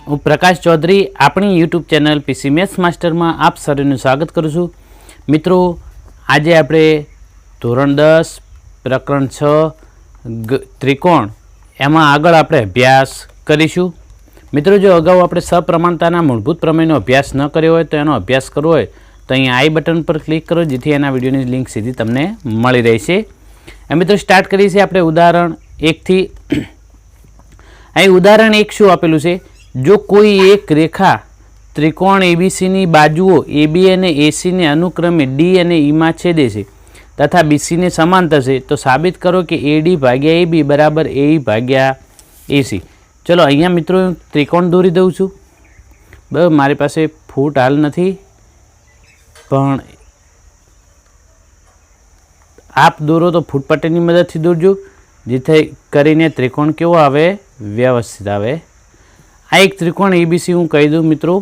હું પ્રકાશ ચૌધરી આપણી YouTube channel પીસી maths માસ્ટરમાં આપ સર્વેનું સ્વાગત કરું છું. મિત્રો, આજે આપણે ધોરણ 10 પ્રકરણ 6 ત્રિકોણ એમાં આગળ આપણે અભ્યાસ કરીશું. મિત્રો, જો અગાઉ આપણે સપ્રમાણતાના મૂળભૂત પ્રમેયનો અભ્યાસ ન કર્યો હોય તો એનો અભ્યાસ કરવો હોય તો અહીં આઈ બટન પર ક્લિક કરો, જેથી એના વિડીયોની લિંક સીધી તમને મળી રહેશે. મિત્રો, સ્ટાર્ટ કરીએ છીએ આપણે ઉદાહરણ 1થી. અહીં ઉદાહરણ 1 શું આપેલું છે? જો કોઈ એક રેખા ત્રિકોણ એબીસીની બાજુઓ એબી અને એસીને અનુક્રમે ડી અને ઈમાં છેદે છે તથા બીસીને સમાંતર છે, તો સાબિત કરો કે એડી ભાગ્યા એબી બરાબર એઈ ભાગ્યા એસી. ચલો, અહીંયા મિત્રો ત્રિકોણ દોરી દઉં છું. બરાબર, મારી પાસે ફૂટ હાલ નથી, પણ આપ દોરો તો ફૂટપટ્ટીની મદદથી દોરજો, જેથી કરીને ત્રિકોણ કેવો આવે? વ્યવસ્થિત આવે. આ એક ત્રિકોણ એબીસી હું કહી દઉં મિત્રો.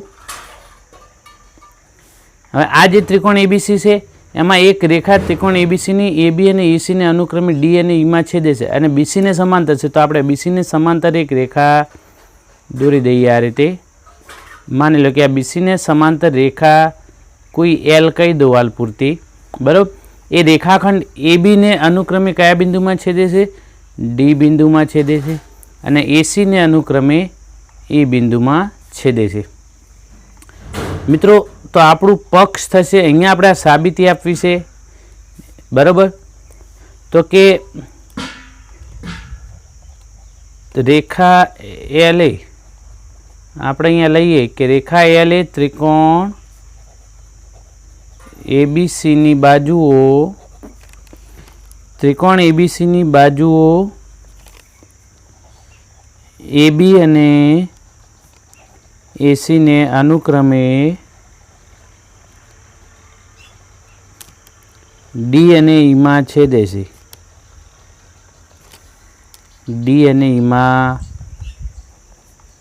હવે આ જે ત્રિકોણ એબીસી છે એમાં એક રેખા ત્રિકોણ એબીસીની એબી અને એસીને અનુક્રમે ડી અને ઈમાં છેદે છે અને બીસીને સમાંતર છે, તો આપણે બીસીને સમાંતર એક રેખા દોરી દઈએ આ રીતે. માની લો કે આ બીસીને સમાંતર રેખા કોઈ એલ કહી દો હાલ પૂરતી. બરાબર, એ રેખાખંડ એબીને અનુક્રમે કયા બિંદુમાં છેદે છે? ડી બિંદુમાં છેદે છે અને એસીને અનુક્રમે એ બિંદુમાં છેદે છે. મિત્રો, તો આપણું પક્ષ થશે, અહીંયા આપણે આ સાબિતી આપવી છે. બરાબર, તો કે રેખા એલ એ આપણે અહીંયા લઈએ કે રેખા એલ એ ત્રિકોણ એબીસીની બાજુઓ એબી અને એસીને અનુક્રમે ડી અને ઈમાં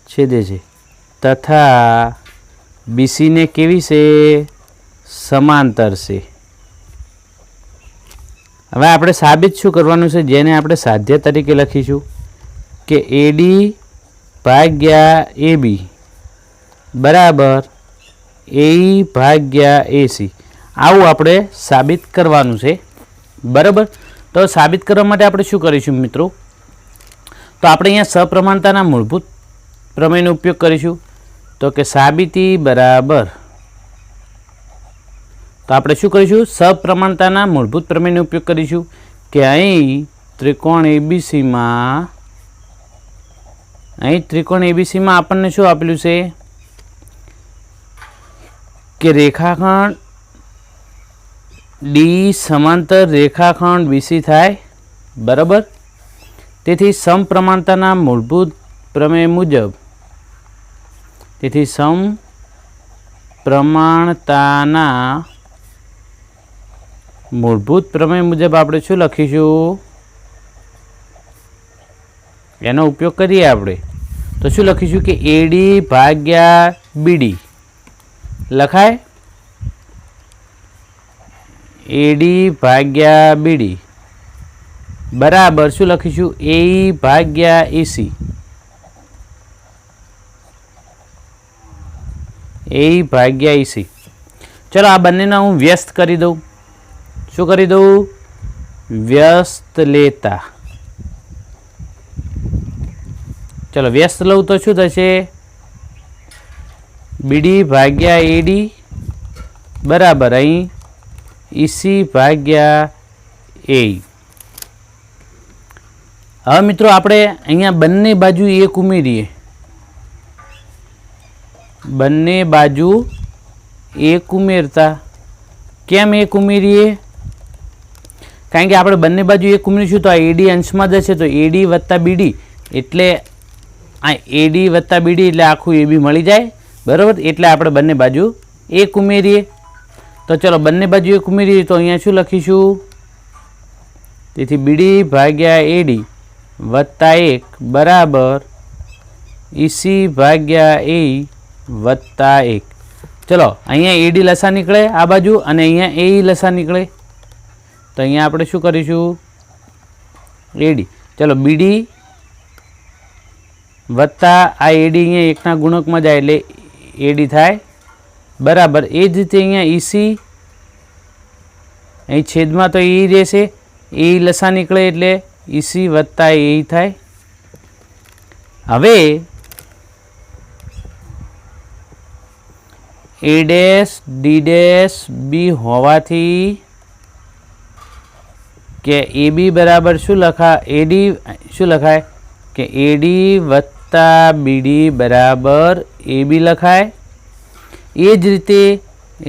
છેદે છે. તથા બીસીને કેવી છે? સમાંતર છે. હવે આપણે સાબિત શું કરવાનું છે? જેને આપણે સાધ્ય તરીકે લખીશું કે એડી ભાગ્યા એબી બરાબર એઈ ભાગ્યા એસી. આવું આપણે સાબિત કરવાનું છે. બરાબર, તો સાબિત કરવા માટે આપણે શું કરીશું મિત્રો? તો આપણે અહીંયા સપ્રમાણતાના મૂળભૂત પ્રમેયનો ઉપયોગ કરીશું. તો કે સાબિતી બરાબર, તો આપણે શું કરીશું? સપ્રમાણતાના મૂળભૂત પ્રમેયનો ઉપયોગ કરીશું કે અહીં ત્રિકોણ એબીસીમાં આપણને શું આપેલું છે કે રેખાખંડ ડી સમાંતર રેખાખંડ બીસી થાય. બરાબર, તેથી સમપ્રમાણતાના મૂળભૂત પ્રમેય મુજબ આપણે શું લખીશું? એનો ઉપયોગ કરીએ આપણે તો શું લખીશું કે એડી ભાગ્યા બીડી લખાય. એડી ભાગ્યા બીડી બરાબર શું લખીશું? એઈ ભાગ્યા એસી. ચલો, આ બંનેના હું વ્યસ્ત કરી દઉં. શું કરી દઉં? વ્યસ્ત લેતા. ચલો, વ્યસ્ત લઉં તો શું થશે? બીડી ભાગ્યા એડી બરાબર અહીં ઈસી ભાગ્યા એ. હવે મિત્રો, આપણે અહીંયા બંને બાજુ એક ઉમેરીએ. બંને બાજુ એક ઉમેરતા કેમ એક ઉમેરીએ? કારણ કે આપણે બંને બાજુ એક ઉમેરીશું તો આ એડી અંશમાં જશે, તો એડી વત્તા બીડી એટલે આ એડી વત્તા બીડી એટલે આખું એબી મળી જાય. બરાબર, એટલે આપણે બંને બાજુ એક ઉમેરીએ. તો ચલો, બંને બાજુ એક ઉમેરીએ તો અહીંયા શું લખીશું? તેથી બીડી ભાગ્યા એડી વત્તા 1 બરાબર ઈસી ભાગ્યા એ વત્તા 1. ચલો, અહીંયા એડી લસા નીકળે આ બાજુ અને અહીંયા એ લસા નીકળે, તો અહીંયા આપણે શું કરીશું? એડી. ચલો બીડી વત્તા આ એડી અહીંયા એકના ગુણકમાં જાય એટલે એડી થાય બરાબર. એ જ રીતે અહીંયા ઈસી અહીં છેદમાં તો એ રહેશે, એ લસા નીકળે એટલે ઈસી વત્તા એ થાય. હવે A dash D dash B હોવાથી કે એ બી બરાબર શું લખાય, એડી શું લખાય કે એડી વત્તા બીડી બરાબર એ બી લખાય. એ જ રીતે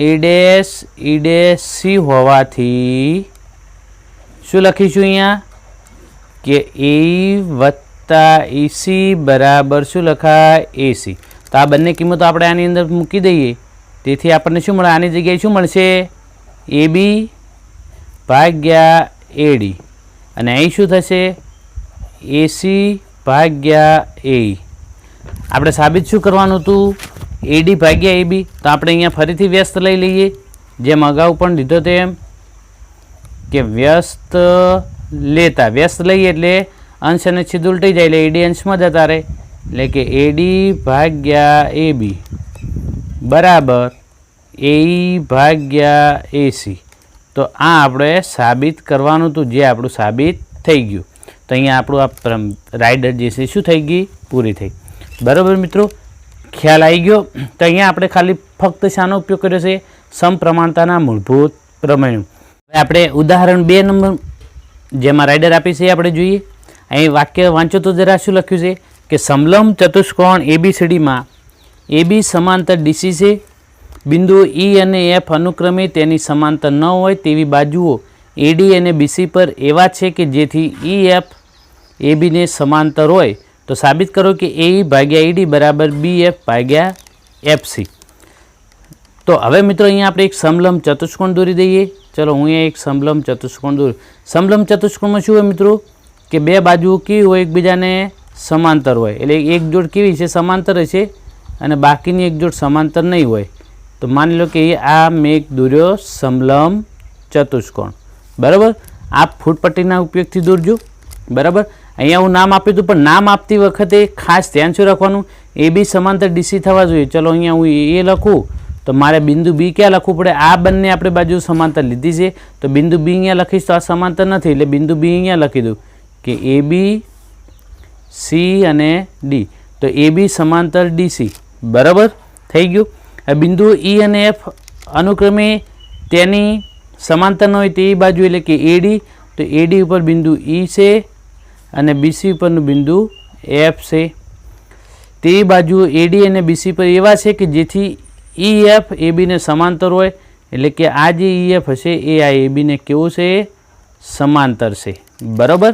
એ ડેશ સી હોવાથી શું લખીશું અહીંયા કે એ વત્તા એસી બરાબર શું લખાય એસી. તો આ બંને કિંમતો આપણે આની અંદર મૂકી દઈએ, તેથી આપણને શું મળે, આની જગ્યાએ શું મળશે એ બી ભાગ્યા એડી, અને અહીં શું થશે એસી ભાગ્યા એ. આપણે સાબિત શું કરવાનું હતું, એડી ભાગ્યા એ બી. તો આપણે અહીંયા ફરીથી વ્યસ્ત લઈ લઈએ, જેમ અગાઉ પણ લીધો તેમ કે વ્યસ્ત લેતા, વ્યસ્ત લઈએ એટલે અંશ અને છેદ ઉલટાઈ જાય એટલે એડી અંશમાં જતા રહે, એટલે કે એડી ભાગ્યા એ બી બરાબર એ ભાગ્યા એસી. તો આ આપણે સાબિત કરવાનું હતું, જે આપણું સાબિત થઈ ગયું. તો અહીંયા આપણું આ રાઇડર જે છે શું થઈ ગઈ, પૂરી થઈ. બરાબર મિત્રો, ખ્યાલ આવી ગયો. તો અહીંયા આપણે ખાલી ફક્ત શાનો ઉપયોગ કર્યો છે, સમપ્રમાણતાના મૂળભૂત પ્રમેયો. હવે આપણે ઉદાહરણ 2 નંબર જેમાં રાઇડર આપી છે આપણે જોઈએ. અહીં વાક્ય વાંચો તો જરા શું લખ્યું છે કે સમલંબ ચતુષ્કોણ એબીસીડીમાં એબી સમાંતર ડીસી છે. બિંદુ ઈ અને એફ અનુક્રમે તેની સમાંતર ન હોય તેવી બાજુઓ એડી અને બીસી પર એવા છે કે જેથી ઈ એફ એબીને સમાંતર હોય. તો સાબિત કરો કે એ ભાગ્યા એડી બરાબર બી એફ ભાગ્યા એફસી. તો હવે મિત્રો અહીંયા આપણે એક સમલંબ ચતુષ્કોણ દોરી દઈએ. ચલો હું અહીંયા એક સમલંબ ચતુષ્કોણ દોરું. સમલંબ ચતુષ્કોણમાં શું હોય મિત્રો કે બે બાજુઓ કેવી હોય, એકબીજાને સમાંતર હોય. એટલે એક જોડ કેવી છે, સમાંતર છે, અને બાકીની એક જોડ સમાંતર નહીં હોય. તો માની લો કે આ મેં એક દોર્યો સમલંબ ચતુષ્કોણ બરાબર. આ ફૂટપટ્ટીના ઉપયોગથી દોરજો બરાબર. અહીંયા હું નામ આપ્યું હતું, પણ નામ આપતી વખતે ખાસ ધ્યાન શું રાખવાનું, એ બી સમાંતર ડીસી થવા જોઈએ. ચલો અહીંયા હું એ લખું તો મારે બિંદુ બી ક્યાં લખવું પડે, આ બંને આપણે બાજુ સમાંતર લીધી છે, તો બિંદુ બી અહીંયા લખીશ તો આ સમાંતર નથી, એટલે બિંદુ બી અહીંયા લખી દઉં કે એ બી સી અને ડી. તો એ બી સમાંતર ડીસી બરાબર થઈ ગયું. બિંદુ ઈ અને એફ અનુક્રમે તેની સમાંતર ન હોય તે બાજુ એટલે કે એડી. તો એડી ઉપર બિંદુ ઈ છે અને બીસી ઉપરનું બિંદુ એફ છે. તે બાજુ એડી અને બીસી પર એવા છે કે જેથી ઈ એફ એબીને સમાંતર હોય, એટલે કે આ જે ઈ એફ હશે એ આ એબીને કેવું છે, સમાંતર છે બરાબર.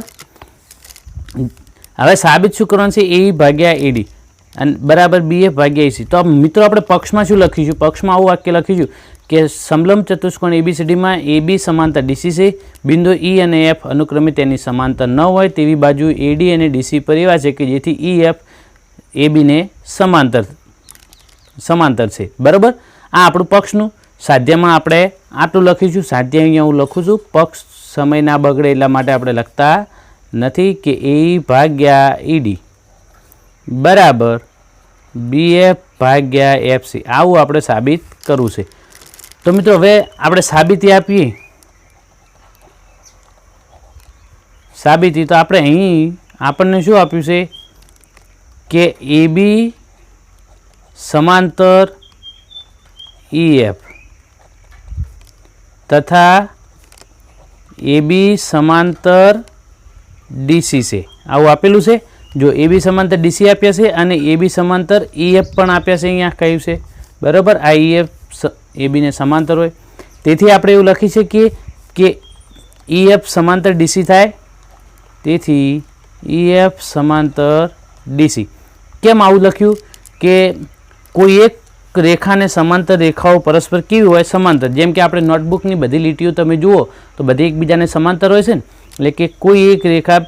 હવે સાબિત શું કરવાનું છે, એ ભાગ્યા એડી અને બરાબર બી એફ ભાગ્યા એસી. તો મિત્રો આપણે પક્ષમાં શું લખીશું, પક્ષમાં આવું વાક્ય લખીશું કે સમલંબ ચતુષ્કોણ એબીસીડીમાં એ બી સમાંતર ડીસી છે. બિંદુ ઈ અને એફ અનુક્રમે તેની સમાંતર ન હોય તેવી બાજુ એડી અને ડીસી પર એવા છે કે જેથી ઈ એફ એબીને સમાંતર છે બરાબર. આ આપણું પક્ષનું. સાધ્યમાં આપણે આટલું લખીશું. સાધ્ય અહીંયા હું લખું છું, પક્ષ સમય ના બગડે એટલા માટે આપણે લખતા નથી કે એ ભાગ્યા ઈડી બરાબર બી એફ ભાગ્યા એફસી. આવું આપણે સાબિત કરવું છે. તો મિત્રો હવે આપણે સાબિતી આપીએ. સાબિતી તો આપણે અહીં આપણને શું આપ્યું છે કે એ બી સમાંતર ઈ એફ તથા એ બી સમાંતર ડીસી છે, આવું આપેલું છે. જો એ બી સમાંતર ડીસી આપ્યા છે અને એ બી સમાંતર ઈ એફ પણ આપ્યા છે, અહીંયા કહ્યું છે બરાબર. આ ઈ એફ એ બીને સમાંતર હોય, તેથી આપણે એવું લખી શકીએ કે ઈ એફ સમાંતર ડીસી થાય. તેથી ઈ એફ સમાંતર ડીસી. કેમ આવું લખ્યું કે કોઈ એક રેખાને સમાંતર રેખાઓ પરસ્પર કેવી હોય, સમાંતર. જેમ કે આપણે નોટબુકની બધી લીટીઓ તમે જુઓ તો બધી એકબીજાને સમાંતર હોય છે ને, એટલે કે કોઈ એક રેખા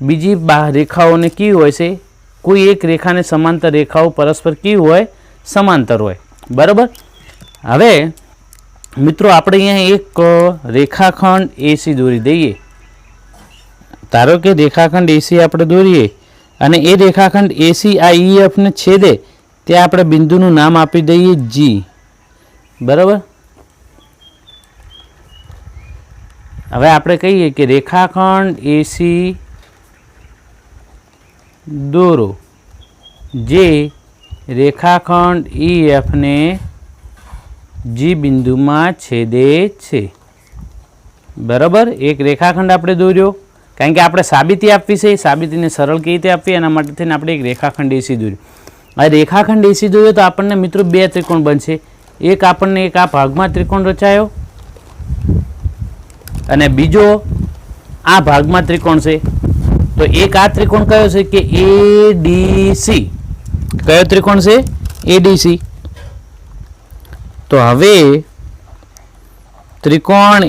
બીજી રેખાઓને કેવી હોય છે, કોઈ એક રેખાને સમાંતર રેખાઓ પરસ્પર કેવી હોય, સમાંતર હોય બરાબર. હવે મિત્રો આપણે અહીંયા એક રેખાખંડ એસી દોરી દઈએ. ધારો કે રેખાખંડ એસી આપણે દોરીએ અને એ રેખાખંડ એસી આ ઈએફને છેદે ત્યાં આપણે બિંદુનું નામ આપી દઈએ જી. બરાબર. હવે આપણે કહીએ કે રેખાખંડ એસી દોરો જે રેખાખંડ ઈએફને જી બિંદુમાં છેદે છે. બરાબર. એક રેખાખંડ આપણે દોર્યો, કારણ કે આપણે સાબિતી આપવી છે, સાબિતીને સરળ કેવી રીતે આપવી એના માટે થઈને આપણે એક રેખાખંડ એસી દોર્યું. હવે રેખાખંડ એસી દોર્યો તો આપણને મિત્રો બે ત્રિકોણ બનશે. એક આપણને એક આ ભાગમાં ત્રિકોણ રચાયો અને બીજો આ ભાગમાં ત્રિકોણ છે. તો એક આ ત્રિકોણ કયો છે કે એડીસી. કયો ત્રિકોણ છે? એડીસી. તો હવે ત્રિકોણ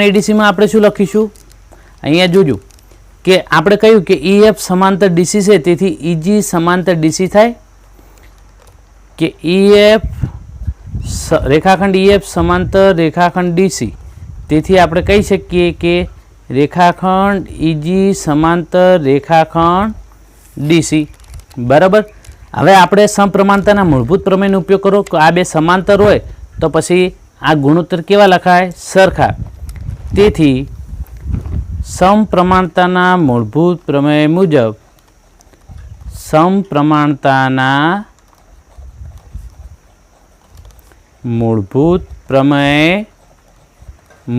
એડીસીમાં આપણે શું લખીશું? અહીંયા જોજો કે આપણે કહ્યું કે ઈએફ સમાંતર ડીસી છે, તેથી ઈજી સમાંતર ડીસી થાય કે ઈએફ રેખાખંડ ઈએફ સમાંતર રેખાખંડ ડીસી. તેથી આપણે કહી શકીએ કે રેખાખંડ ઈજી સમાંતર રેખાખંડ ડીસી. બરાબર. હવે આપણે સમપ્રમાણતાના મૂળભૂત પ્રમેયનો ઉપયોગ કરો. આ બે સમાંતર હોય તો પછી આ ગુણોત્તર કેવા લખાય? સરખા. તેથી સમપ્રમાણતાના મૂળભૂત પ્રમેય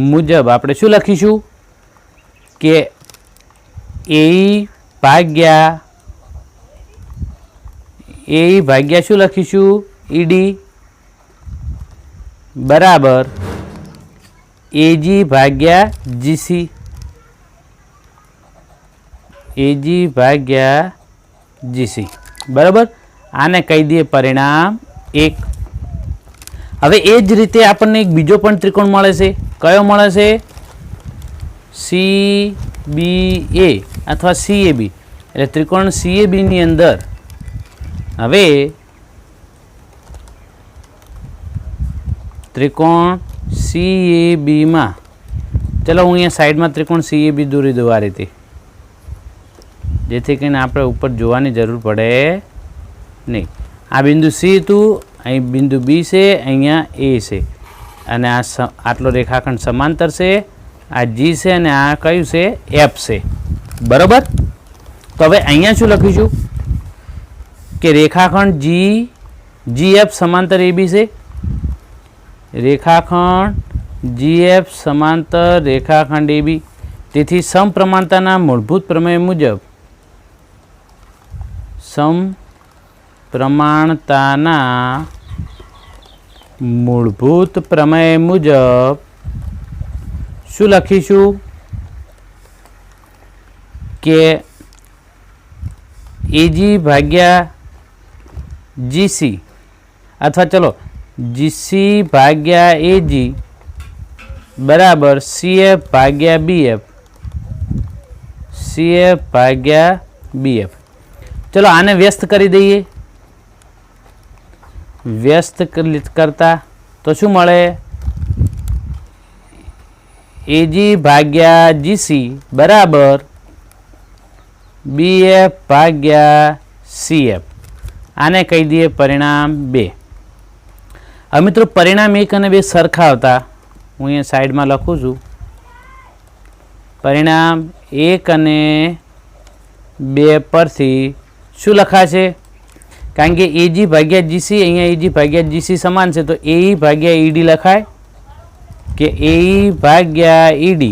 મુજબ આપણે શું લખીશું કે એ ભાગ્યા શું લખીશું? ઈડી બરાબર એજી ભાગ્યા જીસી. બરાબર. આને કહી દઈએ પરિણામ 1. હવે એ જ રીતે આપણને એક બીજો પણ ત્રિકોણ મળે છે. કયો મળે છે? CBA અથવા CAB. એટલે ત્રિકોણ CAB ની અંદર હવે ત્રિકોણ CAB માં ચલો હું અહીંયા સાઈડમાં ત્રિકોણ CAB દોરી દઉં આ રીતે, જેથી કરીને આપણે ઉપર જોવાની જરૂર પડે નહીં. આ બિંદુ C હતું, અહીં બિંદુ B છે, અહીંયા A છે અને આટલો રેખાખંડ સમાંતર છે. આ G છે અને આ કયું છે? F છે. બરાબર. તો હવે અહીંયા શું લખીશું કે રેખાખંડ GF સમાંતર AB છે. રેખાખંડ GF સમાંતર રેખાખંડ AB. તેથી સમપ્રમાણતાના મૂળભૂત પ્રમેય મુજબ શું લખીશું કે AG ભાગ્યા GC અથવા ચલો GC ભાગ્યા AG બરાબર CF ભાગ્યા BF. ચલો આને વ્યસ્ત કરી દઈએ. વ્યસ્ત કરતા તો શું મળે? AG ભાગ્યા GC બરાબર BF ભાગ્યા CF. આને કહી દઈએ પરિણામ 2. હવે મિત્રો પરિણામ 1 અને 2 સરખા હતા. હું અહીંયા સાઈડમાં લખું છું. પરિણામ 1 અને 2 પરથી શું લખાશે? કારણ કે AG ભાગ્યા GC અહીંયા AG ભાગ્યા GC સમાન છે, તો AE ભાગ્યા ED લખાય કે AE ભાગ્યા ED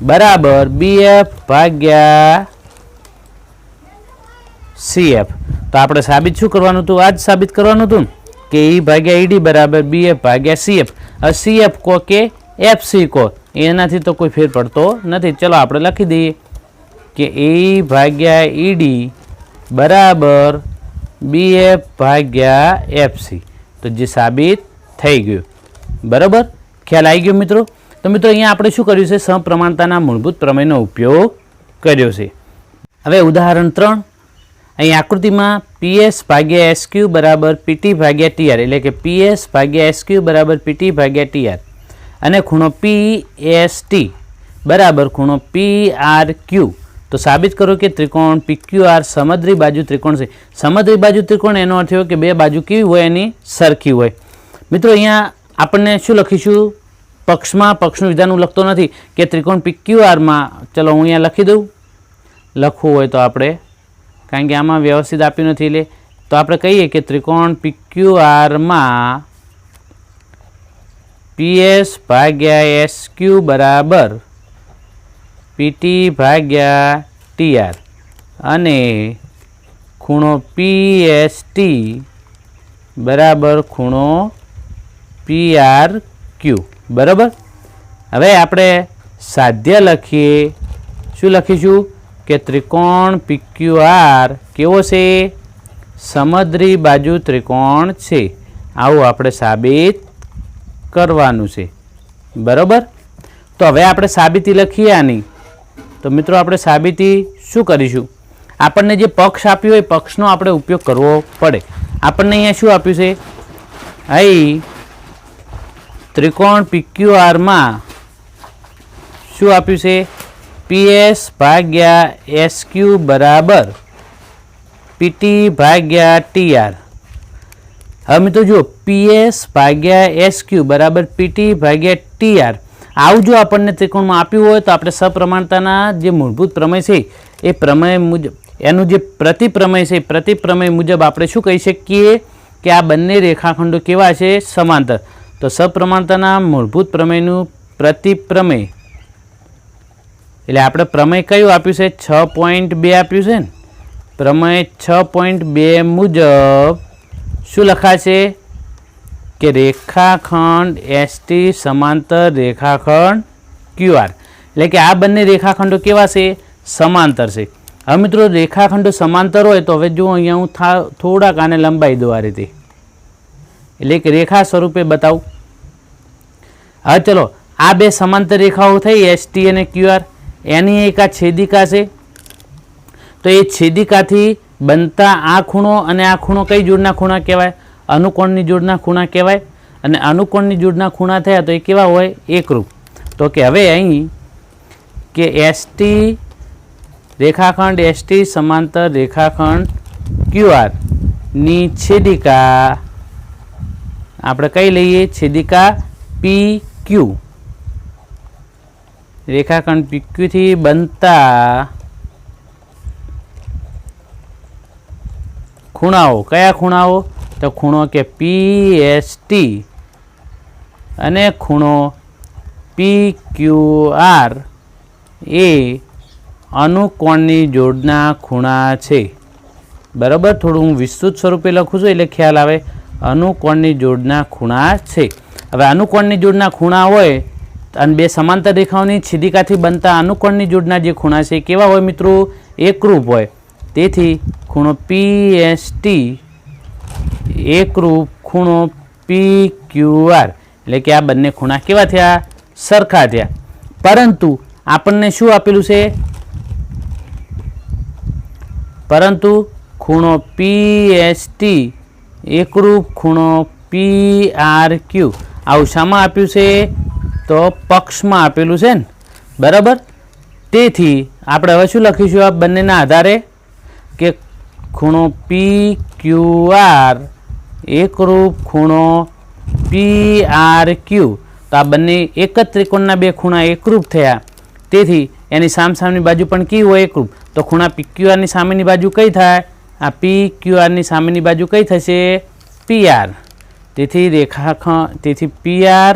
બરાબર BF ભાગ્યા CF. તો આપણે સાબિત શું કરવાનું હતું? આ જ સાબિત કરવાનું હતું કે AE ભાગ્યા ED બરાબર BF ભાગ્યા CF. હવે CF કહો કે FC કહો, એનાથી તો કોઈ ફેર પડતો નથી. ચલો આપણે લખી દઈએ કે AE ભાગ્યા ED બરાબર BF ભાગ્યા FC. તો જે સાબિત થઈ ગયું. બરાબર. ખ્યાલ આવી ગયો મિત્રો? તો મિત્રો અહીંયા આપણે શું કર્યું છે? સમપ્રમાણતાના મૂળભૂત પ્રમેયનો ઉપયોગ કર્યો છે. હવે ઉદાહરણ 3. અહીં આકૃતિમાં PS ભાગ્યા SQ બરાબર PT ભાગ્યા TR, એટલે કે PS ભાગ્યા SQ બરાબર PT ભાગ્યા TR અને ખૂણો PST બરાબર ખૂણો PRQ. તો સાબિત કરો કે ત્રિકોણ PQR સમદ્રી બાજુ ત્રિકોણ છે. સમદ્રી બાજુ ત્રિકોણ એનો અર્થ એવો કે બે બાજુ કેવી હોય, એની સરખી હોય. મિત્રો અહીંયા આપણને શું લખીશું, પક્ષમાં પક્ષનું વિધાન હું લખતો નથી કે ત્રિકોણ PQRમાં, ચલો હું અહીંયા લખી દઉં, લખવું હોય તો આપણે, કારણ કે આમાં વ્યવસ્થિત આપ્યું નથી એટલે તો આપણે કહીએ કે ત્રિકોણ PQRમાં PS ભાગ્યા SQ બરાબર PT ભાગ્યા TR અને ખૂણો PST બરાબર ખૂણો PRQ. બરાબર. હવે આપણે સાધ્ય લખીએ. શું લખીશું કે ત્રિકોણ PQR કેવો છે, સમદ્રી બાજુ ત્રિકોણ છે. આવું આપણે સાબિત કરવાનું છે. બરાબર. તો હવે આપણે સાબિતી લખીએ આની. તો મિત્રો આપણે સાબિતી શું કરીશું, આપણને જે પક્ષ આપ્યો હોય પક્ષનો આપણે ઉપયોગ કરવો પડે. આપણને અહીંયા શું આપ્યું છે, અહીં ત્રિકોણ PQRમાં શું આપ્યું છે, PS ભાગ્યા SQ બરાબર PT ભાગ્યા TR. હવે મિત્રો જુઓ, PS ભાગ્યા SQ બરાબર PT ભાગ્યા TR. આવું જો આપણને ત્રિકોણમાં આપ્યું હોય તો આપણે સપ્રમાણતાના જે મૂળભૂત પ્રમેય છે એ પ્રમેય મુજબ, એનું જે પ્રતિપ્રમેય છે, પ્રતિપ્રમેય મુજબ આપણે શું કહી શકીએ કે આ બંને રેખાખંડો કેવા છે, સમાંતર. તો સપ્રમાણતાના મૂળભૂત પ્રમેયનું પ્રતિપ્રમેય એટલે આપણે પ્રમેય કયું આપ્યું છે, 6.2 આપ્યું છે ને. પ્રમેય 6.2 મુજબ શું લખાશે કે રેખાખંડ ST સમાંતર રેખાખંડ QR. એટલે કે આ બંને રેખાખંડો કેવા છે, સમાંતર છે. હવે મિત્રો રેખાખંડો સમાંતર હોય તો હવે જો અહીંયા હું થોડાક આને લંબાઈ દઉં આ રીતે, એટલે કે રેખા સ્વરૂપે બતાવું. હવે ચલો આ બે સમાંતર રેખાઓ થઈ ST અને QR, એની એક આ છેદિકા છે. તો એ છેદિકાથી બનતા આ ખૂણો અને આ ખૂણો કઈ જોડના ખૂણા કહેવાય, અનુકોણની જોડના ખૂણા કહેવાય. અને અનુકોણની જોડના ખૂણા થયા તો એ કેવા હોય, એકરૂપ. તો કે હવે અહીં કે ST રેખાખંડ ST સમાંતર રેખાખંડ QR ની છેદિકા આપણે કઈ લઈએ, છેદિકા PQ. રેખાખંડ PQ થી બનતા ખૂણાઓ, કયા ખૂણાઓ, તો ખૂણો કે PST અને ખૂણો PQR એ અનુકોણની જોડના ખૂણા છે. બરાબર. થોડું હું વિસ્તૃત સ્વરૂપે લખું છું એટલે ખ્યાલ આવે. અનુકોણની જોડના ખૂણા છે. હવે અનુકોણની જોડના ખૂણા હોય અને બે સમાંતર રેખાઓની છેદિકાથી બનતા અનુકોણની જોડના જે ખૂણા છે કેવા હોય મિત્રો, એકરૂપ હોય. તેથી ખૂણો PST એકરૂપ ખૂણો PQR. એટલે કે આ બંને ખૂણા કેવા થયા, સરખા થયા. પરંતુ આપણને શું આપેલું છે, પરંતુ ખૂણો PST એકરૂપ ખૂણો PRQ આવું શામાં આપ્યું છે, તો પક્ષમાં આપેલું છે ને. બરાબર. તેથી આપણે હવે શું લખીશું આ બંનેના આધારે કે ખૂણો PQR એકરૂપ ખૂણો PRQ. તો આ બંને એક જ ત્રિકોણના બે ખૂણા એકરૂપ થયા. તેથી એની સામસામેની બાજુ પણ કેવી હોય, એકરૂપ. તો ખૂણા PQR ની સામેની બાજુ કઈ થાય, આ PQR ની સામેની બાજુ કઈ થશે, PR. તેથી તેથી PR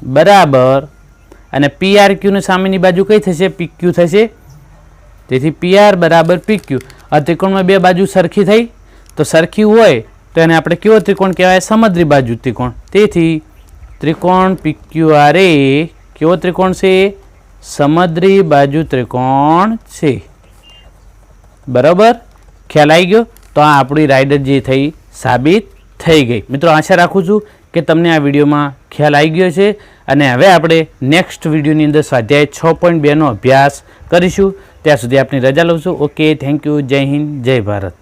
બરાબર અને PRQ ની સામેની બાજુ કઈ થશે, PQ થશે. તેથી PR બરાબર PQ. આ ત્રિકોણમાં બે બાજુ સરખી થઈ. તો સરખી હોય તો એને આપણે કેવો ત્રિકોણ કહેવાય, સમદ્રી બાજુ ત્રિકોણ. તેથી ત્રિકોણ PQR એ કેવો ત્રિકોણ છે, સમદ્રી બાજુ ત્રિકોણ છે. બરાબર. ખ્યાલ આવી ગયો. તો આ આપણી રાઇડર જે થઈ સાબિત થઈ ગઈ. મિત્રો આશા રાખું છું કે તમને આ વિડીયોમાં ખ્યાલ આવી ગયો છે અને હવે આપણે નેક્સ્ટ વિડીયોની અંદર સ્વાધ્યાય 6.2 નો અભ્યાસ કરીશું. ત્યાં સુધી આપની રજા લઉં છું. Okay, thank you. જય હિન્દ, જય ભારત.